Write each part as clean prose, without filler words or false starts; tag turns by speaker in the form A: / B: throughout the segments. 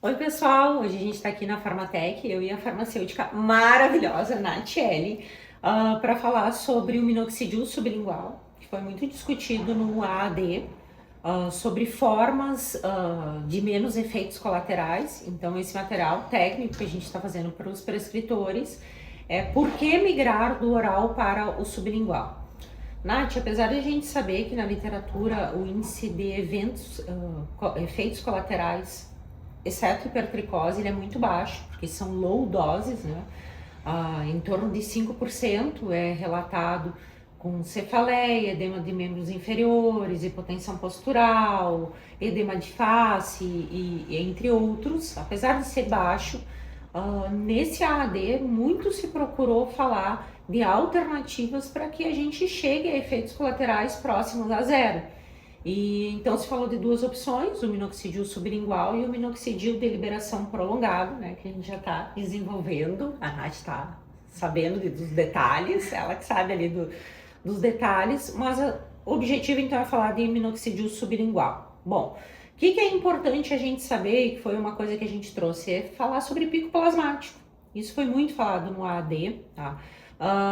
A: Oi, pessoal! Hoje a gente está aqui na Farmatec, eu e a farmacêutica maravilhosa, Natiele, para falar sobre o minoxidil sublingual, que foi muito discutido no AAD, sobre formas de menos efeitos colaterais. Então, esse material técnico que a gente está fazendo para os prescritores é por que migrar do oral para o sublingual. Nath, apesar de a gente saber que na literatura o índice de efeitos colaterais, exceto hipertricose, ele é muito baixo, porque são low doses, né? Em torno de 5% é relatado com cefaleia, edema de membros inferiores, hipotensão postural, edema de face e entre outros. Apesar de ser baixo, nesse AAD muito se procurou falar de alternativas para que a gente chegue a efeitos colaterais próximos a zero. E então se falou de duas opções, o minoxidil sublingual e o minoxidil de liberação prolongado, né, que a gente já está desenvolvendo. A Nath está sabendo dos detalhes, ela que sabe ali dos detalhes, mas o objetivo então é falar de minoxidil sublingual. Bom, o que é importante a gente saber, que foi uma coisa que a gente trouxe, é falar sobre pico plasmático. Isso foi muito falado no AAD, tá?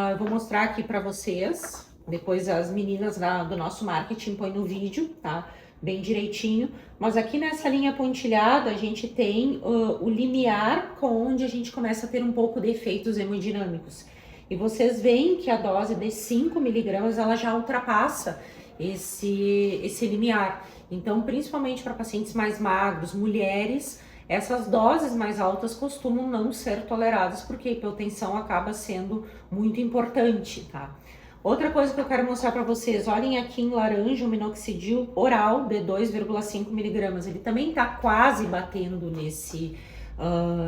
A: Eu vou mostrar aqui para vocês. Depois as meninas do nosso marketing põem no vídeo, tá? Bem direitinho. Mas aqui nessa linha pontilhada a gente tem o limiar onde a gente começa a ter um pouco de efeitos hemodinâmicos. E vocês veem que a dose de 5 miligramas ela já ultrapassa esse limiar. Então, principalmente para pacientes mais magros, mulheres, essas doses mais altas costumam não ser toleradas porque a hipotensão acaba sendo muito importante, tá? Outra coisa que eu quero mostrar para vocês, olhem aqui em laranja o minoxidil oral de 2,5 miligramas. Ele também está quase batendo nesse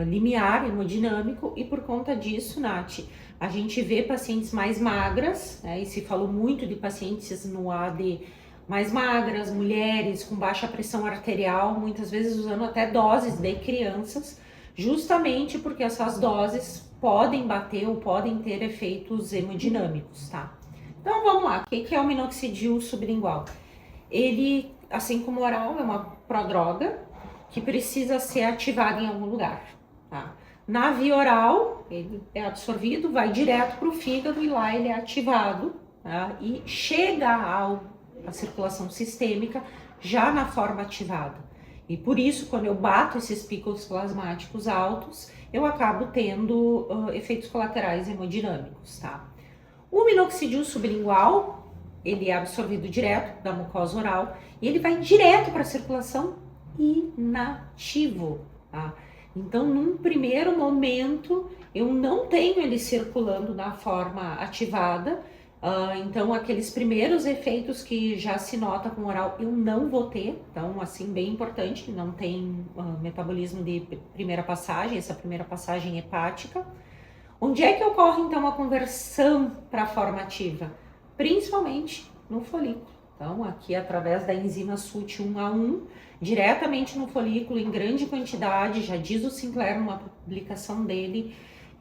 A: limiar hemodinâmico e por conta disso, Nath, a gente vê pacientes mais magras, né, e se falou muito de pacientes no AD mais magras, mulheres com baixa pressão arterial, muitas vezes usando até doses de crianças, justamente porque essas doses podem bater ou podem ter efeitos hemodinâmicos, tá? Então vamos lá, o que é o minoxidil sublingual? Ele, assim como o oral, é uma prodroga que precisa ser ativada em algum lugar, tá? Na via oral, ele é absorvido, vai direto para o fígado e lá ele é ativado, tá? E chega à circulação sistêmica já na forma ativada. E por isso, quando eu bato esses picos plasmáticos altos, eu acabo tendo efeitos colaterais hemodinâmicos, tá? O minoxidil sublingual, ele é absorvido direto da mucosa oral e ele vai direto para a circulação inativo, tá? Então, num primeiro momento, eu não tenho ele circulando na forma ativada. Então, aqueles primeiros efeitos que já se nota com o oral, eu não vou ter. Então, assim, bem importante, não tem metabolismo de primeira passagem, essa primeira passagem hepática. Onde é que ocorre, então, a conversão para a forma ativa? Principalmente no folículo. Então, aqui, através da enzima SUT1A1, diretamente no folículo, em grande quantidade, já diz o Sinclair numa publicação dele,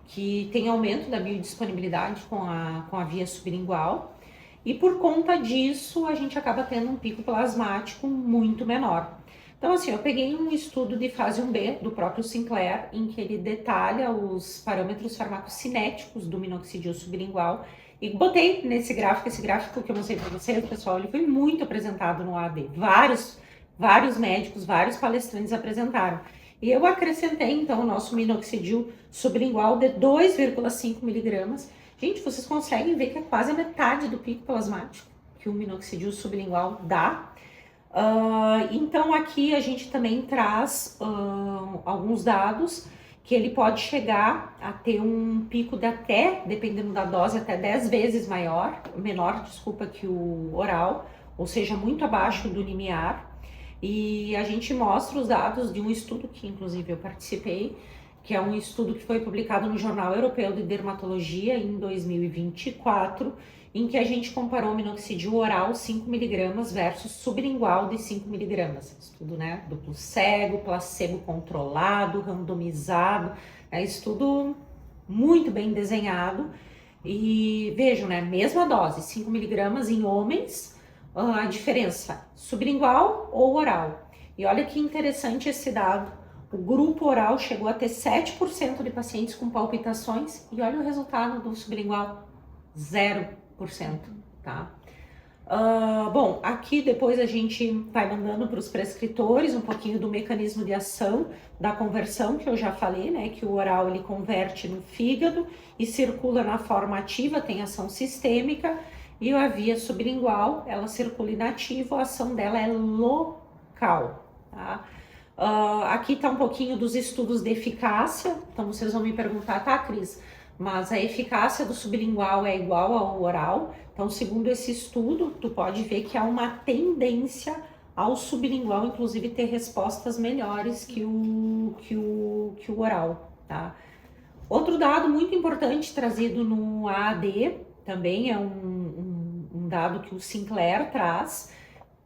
A: que tem aumento da biodisponibilidade com a via sublingual. E por conta disso, a gente acaba tendo um pico plasmático muito menor. Então, assim, eu peguei um estudo de fase 1B do próprio Sinclair, em que ele detalha os parâmetros farmacocinéticos do minoxidil sublingual e botei nesse gráfico, esse gráfico que eu mostrei para vocês, pessoal, ele foi muito apresentado no AD. Vários médicos, vários palestrantes apresentaram. E eu acrescentei, então, o nosso minoxidil sublingual de 2,5 miligramas. Gente, vocês conseguem ver que é quase a metade do pico plasmático que o minoxidil sublingual dá. Então aqui a gente também traz alguns dados que ele pode chegar a ter um pico de até, dependendo da dose, até 10 vezes menor, que o oral, ou seja, muito abaixo do limiar. E a gente mostra os dados de um estudo que inclusive eu participei, que é um estudo que foi publicado no Jornal Europeu de Dermatologia em 2024, em que a gente comparou o minoxidil oral 5mg versus sublingual de 5mg. Estudo, né, duplo cego, placebo controlado, randomizado, é estudo muito bem desenhado. E vejam, né, mesma dose, 5mg em homens, a diferença sublingual ou oral. E olha que interessante esse dado, O grupo oral chegou a ter 7% de pacientes com palpitações e olha o resultado do sublingual, 0%, tá? Bom, aqui depois a gente vai mandando para os prescritores um pouquinho do mecanismo de ação da conversão, que eu já falei, né? Que o oral ele converte no fígado e circula na forma ativa, tem ação sistêmica, e a via sublingual, ela circula inativa, a ação dela é local, tá? Aqui está um pouquinho dos estudos de eficácia, então vocês vão me perguntar, tá, Cris? Mas a eficácia do sublingual é igual ao oral. Então, segundo esse estudo, tu pode ver que há uma tendência ao sublingual, inclusive, ter respostas melhores que o oral, tá? Outro dado muito importante trazido no AAD, também é um dado que o Sinclair traz.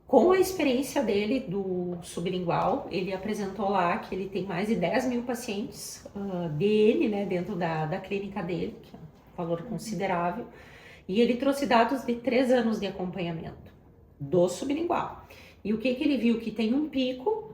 A: Com a experiência dele do sublingual, ele apresentou lá que ele tem mais de 10 mil pacientes dele, né, dentro da clínica dele, que é um valor considerável, e ele trouxe dados de 3 anos de acompanhamento do sublingual. E o que ele viu? Que tem um pico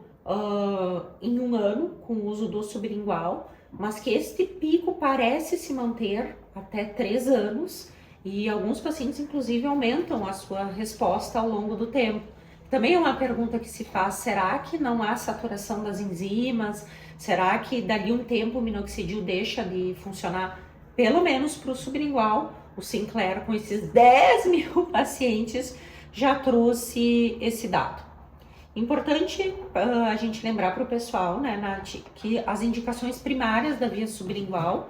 A: em 1 ano com o uso do sublingual, mas que este pico parece se manter até 3 anos, e alguns pacientes, inclusive, aumentam a sua resposta ao longo do tempo. Também é uma pergunta que se faz, será que não há saturação das enzimas? Será que dali um tempo o minoxidil deixa de funcionar? Pelo menos para o sublingual, o Sinclair com esses 10 mil pacientes já trouxe esse dado. Importante a gente lembrar para o pessoal, né, Nath, que as indicações primárias da via sublingual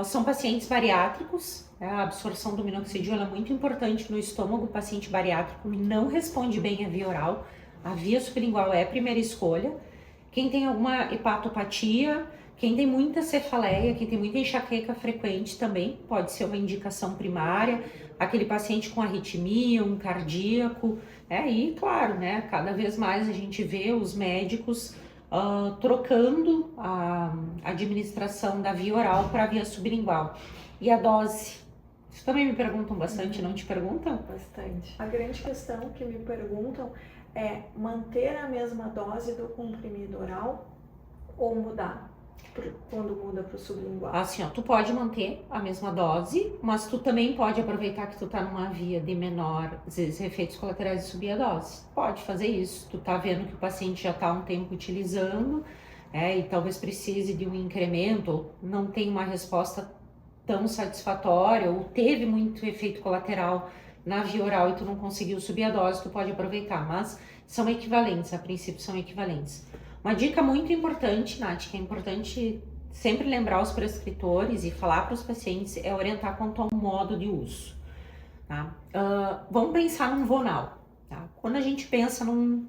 A: são pacientes bariátricos. A absorção do minoxidil é muito importante no estômago. O paciente bariátrico não responde bem à via oral. A via sublingual é a primeira escolha. Quem tem alguma hepatopatia, quem tem muita cefaleia, quem tem muita enxaqueca frequente também pode ser uma indicação primária. Aquele paciente com arritmia, um cardíaco. E claro, né, cada vez mais a gente vê os médicos trocando a administração da via oral para a via sublingual. E a dose? Isso também me perguntam bastante, não te perguntam?
B: Bastante. A grande questão que me perguntam é manter a mesma dose do comprimido oral ou mudar quando muda para o sublingual?
A: Assim, tu pode manter a mesma dose, mas tu também pode aproveitar que tu tá numa via de menor, às vezes, efeitos colaterais e subir a dose. Pode fazer isso. Tu tá vendo que o paciente já tá há um tempo utilizando, e talvez precise de um incremento, ou não tem uma resposta tão satisfatória, ou teve muito efeito colateral na via oral e tu não conseguiu subir a dose, tu pode aproveitar, mas são equivalentes, a princípio são equivalentes. Uma dica muito importante, Nath, que é importante sempre lembrar os prescritores e falar para os pacientes, é orientar quanto ao modo de uso, tá? Vamos pensar num vonal, tá? Quando a gente pensa num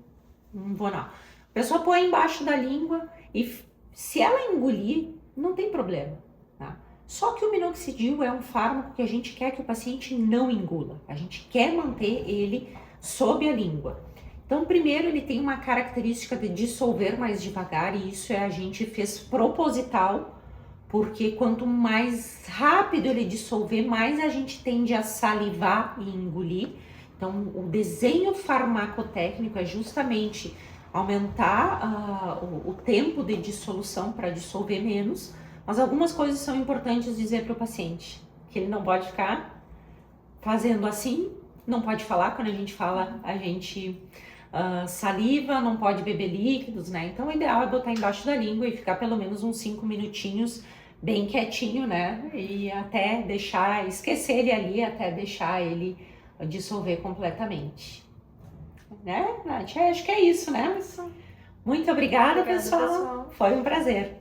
A: vonal, a pessoa põe embaixo da língua e se ela engolir, não tem problema, tá? Só que o minoxidil é um fármaco que a gente quer que o paciente não engula, a gente quer manter ele sob a língua. Então, primeiro, ele tem uma característica de dissolver mais devagar, e isso a gente fez proposital, porque quanto mais rápido ele dissolver, mais a gente tende a salivar e engolir. Então, o desenho farmacotécnico é justamente aumentar o tempo de dissolução para dissolver menos, mas algumas coisas são importantes dizer para o paciente, que ele não pode ficar fazendo assim, não pode falar, quando a gente fala, a gente saliva, não pode beber líquidos, né? Então o ideal é botar embaixo da língua e ficar pelo menos uns 5 minutinhos bem quietinho, né? E até esquecer ele ali, até deixar ele dissolver completamente. Né, Nath? Acho que é isso, né?
B: Isso.
A: Muito obrigada,
B: Obrigada,
A: pessoal.
B: pessoal.
A: Foi um prazer.